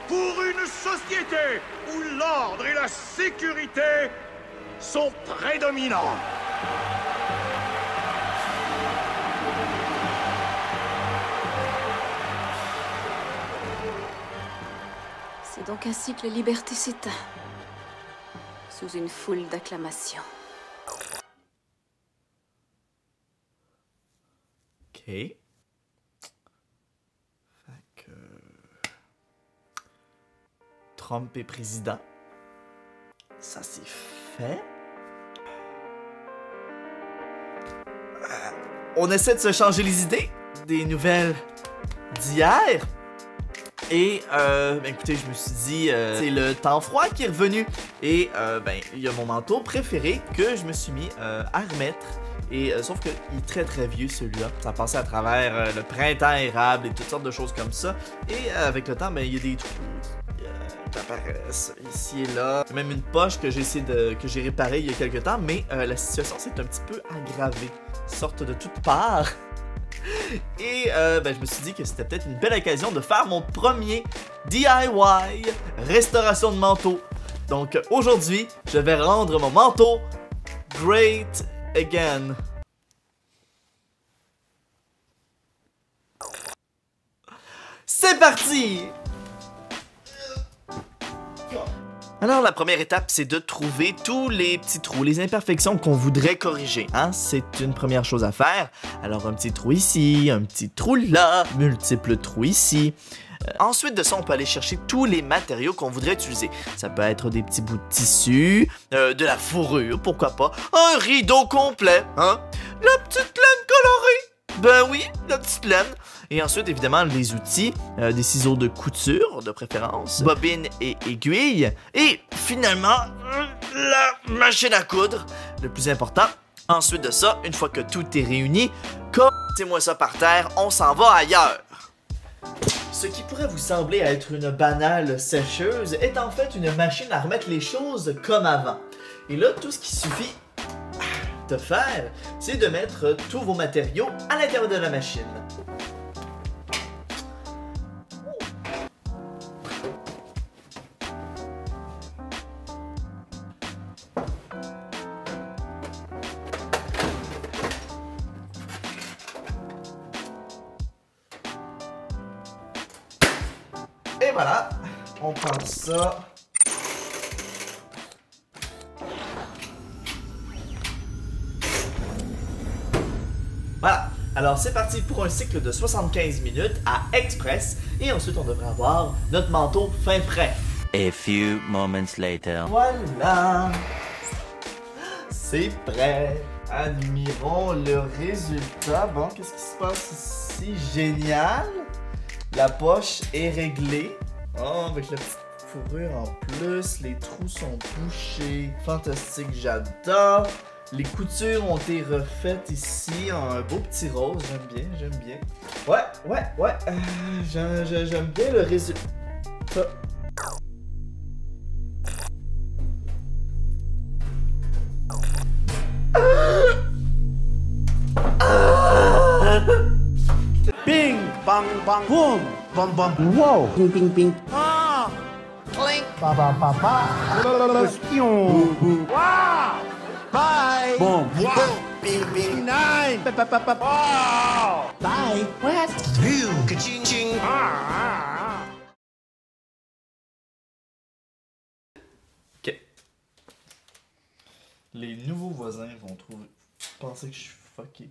pour une société où l'ordre et la sécurité sont prédominants. C'est donc ainsi que la liberté s'éteint, sous une foule d'acclamations. Ok. Fait que... Trump est président. Ça, c'est fait. On essaie de se changer les idées. Des nouvelles d'hier. Et, écoutez, je me suis dit, c'est le temps froid qui est revenu. Et, il y a mon manteau préféré que je me suis mis à remettre. Et, sauf qu'il est très très vieux celui-là. Ça passait à travers le printemps érable et toutes sortes de choses comme ça. Et, avec le temps, il y a des trous qui apparaissent ici et là. Même une poche que j'ai réparée il y a quelques temps. Mais, la situation s'est un petit peu aggravée. Sorte de toutes parts. Et je me suis dit que c'était peut-être une belle occasion de faire mon premier DIY restauration de manteau. Donc aujourd'hui, je vais rendre mon manteau great again. C'est parti! Alors la première étape, c'est de trouver tous les petits trous, les imperfections qu'on voudrait corriger. Hein? C'est une première chose à faire. Alors un petit trou ici, un petit trou là, multiples trous ici. Ensuite de ça, on peut aller chercher tous les matériaux qu'on voudrait utiliser. Ça peut être des petits bouts de tissu, de la fourrure, pourquoi pas, un rideau complet, hein? La petite laine colorée! Ben oui, la petite laine. Et ensuite, évidemment, les outils, des ciseaux de couture, de préférence, bobines et aiguilles. Et finalement, la machine à coudre, le plus important. Ensuite de ça, une fois que tout est réuni, mettez-moi ça par terre, on s'en va ailleurs. Ce qui pourrait vous sembler être une banale sécheuse est en fait une machine à remettre les choses comme avant. Et là, tout ce qu'il suffit de faire, c'est de mettre tous vos matériaux à l'intérieur de la machine. Et voilà, on prend ça. Voilà, alors c'est parti pour un cycle de 75 minutes à Express. Et ensuite, on devrait avoir notre manteau fin prêt. A few moments later. Voilà, c'est prêt. Admirons le résultat. Bon, qu'est-ce qui se passe ici? Génial. La poche est réglée. Oh, avec la petite fourrure en plus. Les trous sont bouchés. Fantastique, j'adore. Les coutures ont été refaites ici en un beau petit rose. J'aime bien, j'aime bien. Ouais. J'aime bien le résultat. Bing, bang, bang, boom, bam, bam. Wow! Ping, ping, ping. Ah, clink, Ba, ba, ba, ba. pion. Wow, bye. Boom. Wow, bing, bing, nine. Pa, pa, pa, pa. Wow. Bye. What? Pew, ka-ching, ching. Ah. Ok. Les nouveaux voisins vont penser que je suis fucké.